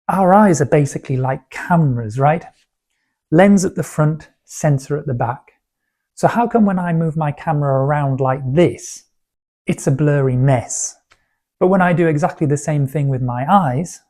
Our eyes are basically like cameras, right? Lens at the front, sensor at the back. So how come when I move my camera around like this, it's a blurry mess? But when I do exactly the same thing with my eyes,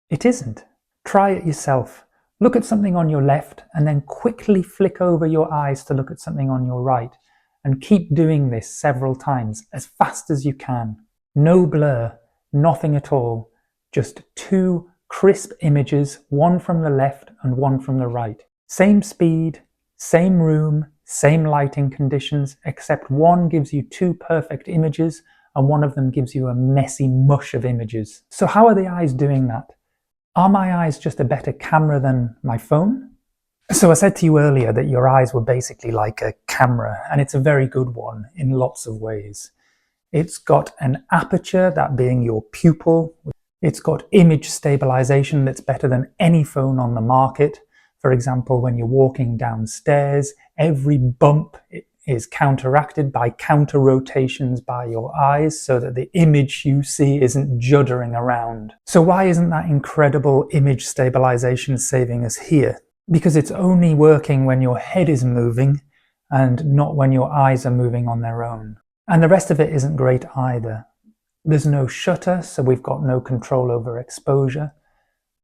it isn't. Try it yourself. Look at something on your left and then quickly flick over your eyes to look at something on your right. And keep doing this several times, as fast as you can. No blur, nothing at all. Just two crisp images, one from the left and one from the right. Same speed, same room, same lighting conditions, except one gives you two perfect images and one of them gives you a messy mush of images. So how are the eyes doing that? Are my eyes just a better camera than my phone? So I said to you earlier that your eyes were basically like a camera, and it's a very good one in lots of ways. It's got an aperture, that being your pupil. It's got image stabilization that's better than any phone on the market. For example, when you're walking downstairs, every bump is counteracted by counter rotations by your eyes so that the image you see isn't juddering around. So why isn't that incredible image stabilization saving us here? Because it's only working when your head is moving and not when your eyes are moving on their own. And the rest of it isn't great either. There's no shutter, so we've got no control over exposure.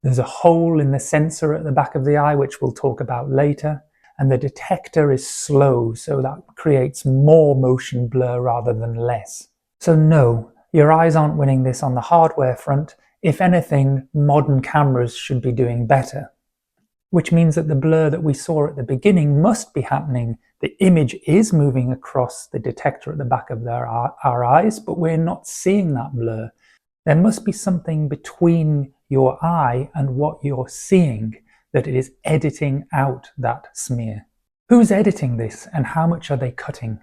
There's a hole in the sensor at the back of the eye, which we'll talk about later. And the detector is slow, so that creates more motion blur rather than less. So no, your eyes aren't winning this on the hardware front. If anything, modern cameras should be doing better. Which means that the blur that we saw at the beginning must be happening. The image is moving across the detector at the back of our eyes, but we're not seeing that blur. There must be something between your eye and what you're seeing that it is editing out that smear. Who's editing this and how much are they cutting?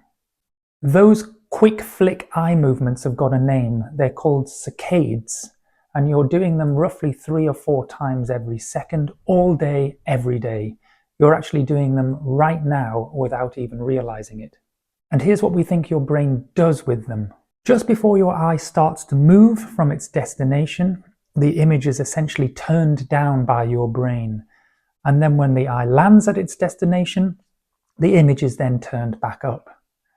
Those quick flick eye movements have got a name. They're called saccades. And you're doing them roughly 3 or 4 times every second, all day, every day. You're actually doing them right now without even realizing it. And here's what we think your brain does with them. Just before your eye starts to move from its destination, the image is essentially turned down by your brain. And then when the eye lands at its destination, the image is then turned back up.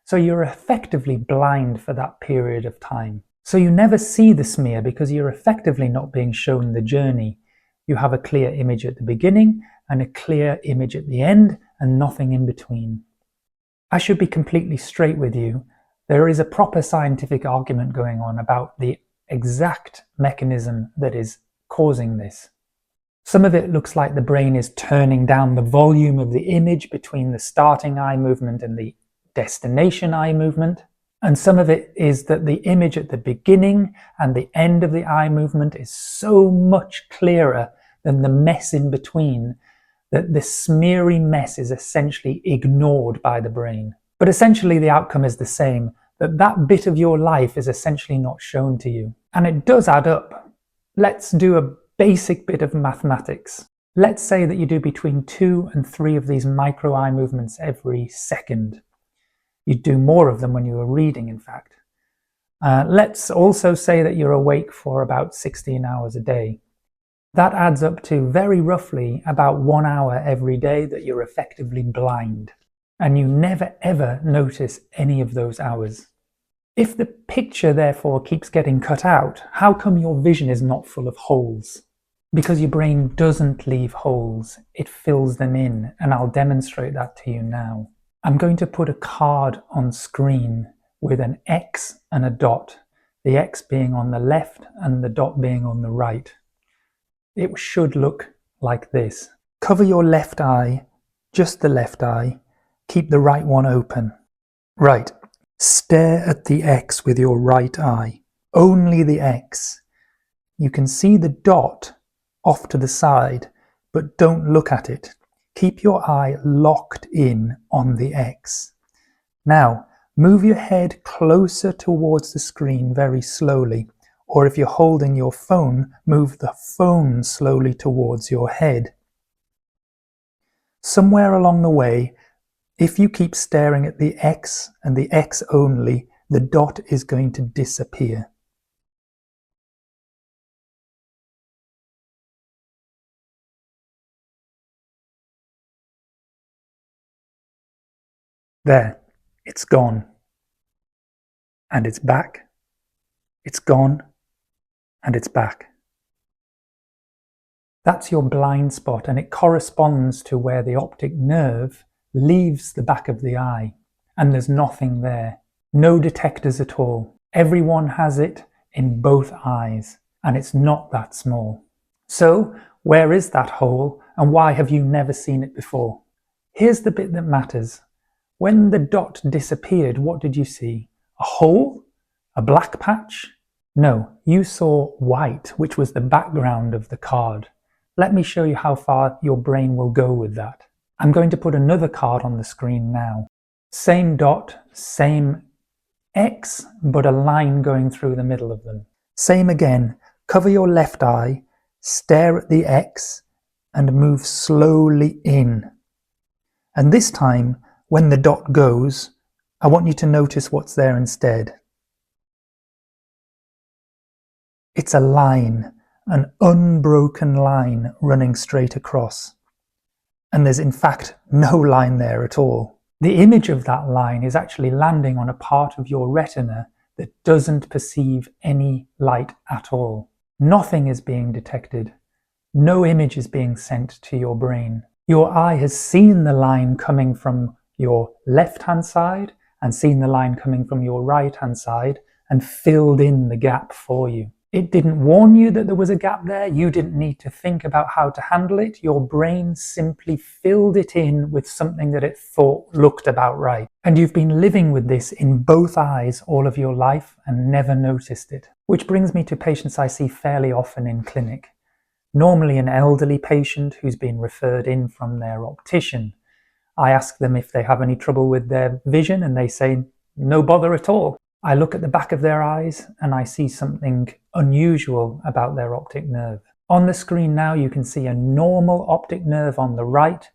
So you're effectively blind for that period of time. So you never see the smear because you're effectively not being shown the journey. You have a clear image at the beginning and a clear image at the end and nothing in between. I should be completely straight with you. There is a proper scientific argument going on about the exact mechanism that is causing this. Some of it looks like the brain is turning down the volume of the image between the starting eye movement and the destination eye movement. And some of it is that the image at the beginning and the end of the eye movement is so much clearer than the mess in between that the smeary mess is essentially ignored by the brain. But essentially the outcome is the same, that that bit of your life is essentially not shown to you. And it does add up. Let's do a basic bit of mathematics. Let's say that you do between 2 and 3 of these micro eye movements every second. You'd do more of them when you were reading, in fact. Let's also say that you're awake for about 16 hours a day. That adds up to very roughly about 1 hour every day that you're effectively blind. And you never ever notice any of those hours. If the picture therefore keeps getting cut out, how come your vision is not full of holes? Because your brain doesn't leave holes, it fills them in, and I'll demonstrate that to you now. I'm going to put a card on screen with an X and a dot, the X being on the left and the dot being on the right. It should look like this. Cover your left eye, just the left eye, keep the right one open. Right, stare at the X with your right eye, only the X. You can see the dot off to the side, but don't look at it. Keep your eye locked in on the X. Now, move your head closer towards the screen very slowly, or if you're holding your phone, move the phone slowly towards your head. Somewhere along the way, if you keep staring at the X and the X only, the dot is going to disappear. There, it's gone. And it's back. It's gone. And it's back. That's your blind spot, and it corresponds to where the optic nerve leaves the back of the eye, and there's nothing there. No detectors at all. Everyone has it in both eyes, and it's not that small. So, where is that hole, and why have you never seen it before? Here's the bit that matters. When the dot disappeared, what did you see? A hole? A black patch? No, you saw white, which was the background of the card. Let me show you how far your brain will go with that. I'm going to put another card on the screen now. Same dot, same X, but a line going through the middle of them. Same again. Cover your left eye, stare at the X, and move slowly in. And this time, when the dot goes, I want you to notice what's there instead. It's a line, an unbroken line running straight across. And there's in fact no line there at all. The image of that line is actually landing on a part of your retina that doesn't perceive any light at all. Nothing is being detected. No image is being sent to your brain. Your eye has seen the line coming from your left-hand side and seen the line coming from your right-hand side and filled in the gap for you. It didn't warn you that there was a gap there. You didn't need to think about how to handle it. Your brain simply filled it in with something that it thought looked about right. And you've been living with this in both eyes all of your life and never noticed it. Which brings me to patients I see fairly often in clinic. Normally an elderly patient who's been referred in from their optician. I ask them if they have any trouble with their vision and they say, no bother at all. I look at the back of their eyes and I see something unusual about their optic nerve. On the screen now you can see a normal optic nerve on the right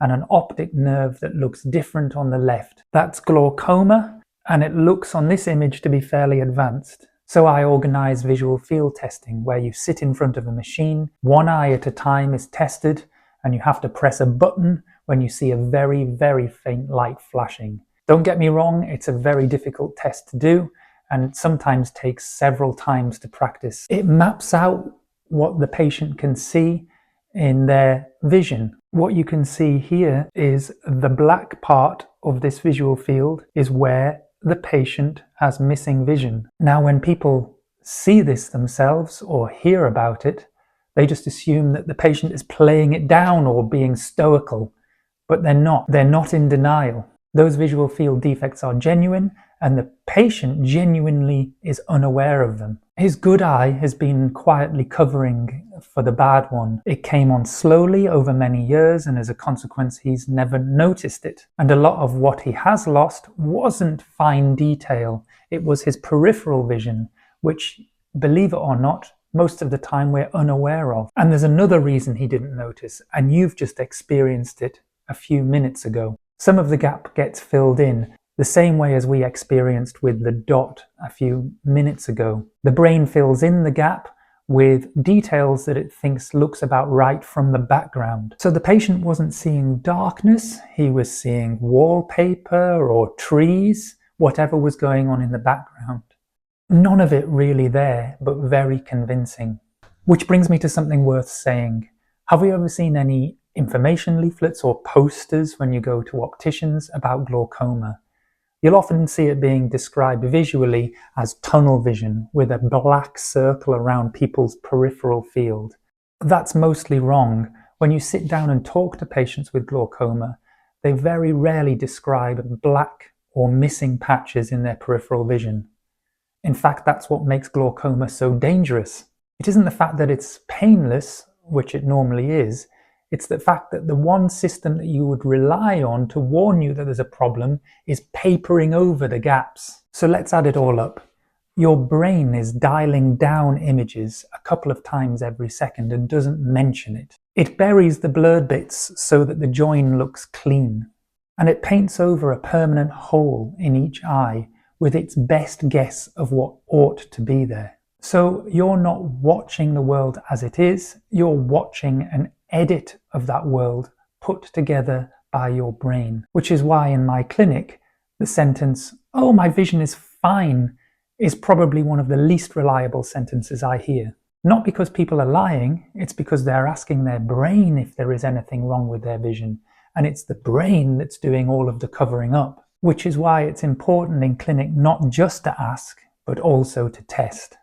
and an optic nerve that looks different on the left. That's glaucoma, and it looks on this image to be fairly advanced. So I organise visual field testing where you sit in front of a machine, one eye at a time is tested, and you have to press a button when you see a very, very faint light flashing. Don't get me wrong, it's a very difficult test to do and sometimes takes several times to practice. It maps out what the patient can see in their vision. What you can see here is the black part of this visual field is where the patient has missing vision. Now, when people see this themselves or hear about it, they just assume that the patient is playing it down or being stoical, but they're not. They're not in denial. Those visual field defects are genuine, and the patient genuinely is unaware of them. His good eye has been quietly covering for the bad one. It came on slowly over many years, and as a consequence he's never noticed it. And a lot of what he has lost wasn't fine detail, it was his peripheral vision, which, believe it or not, most of the time we're unaware of. And there's another reason he didn't notice, and you've just experienced it a few minutes ago. Some of the gap gets filled in the same way as we experienced with the dot a few minutes ago. The brain fills in the gap with details that it thinks looks about right from the background. So the patient wasn't seeing darkness, he was seeing wallpaper or trees, whatever was going on in the background. None of it really there, but very convincing. Which brings me to something worth saying. Have we ever seen any information leaflets or posters when you go to opticians about glaucoma? You'll often see it being described visually as tunnel vision with a black circle around people's peripheral field. That's mostly wrong. When you sit down and talk to patients with glaucoma, they very rarely describe black or missing patches in their peripheral vision. In fact, that's what makes glaucoma so dangerous. It isn't the fact that it's painless, which it normally is, it's the fact that the one system that you would rely on to warn you that there's a problem is papering over the gaps. So let's add it all up. Your brain is dialing down images a couple of times every second and doesn't mention it. It buries the blurred bits so that the join looks clean. And it paints over a permanent hole in each eye with its best guess of what ought to be there. So you're not watching the world as it is, you're watching an edit of that world put together by your brain, which is why in my clinic, the sentence, "Oh, my vision is fine," is probably one of the least reliable sentences I hear. Not because people are lying, it's because they're asking their brain if there is anything wrong with their vision, and it's the brain that's doing all of the covering up, which is why it's important in clinic not just to ask, but also to test.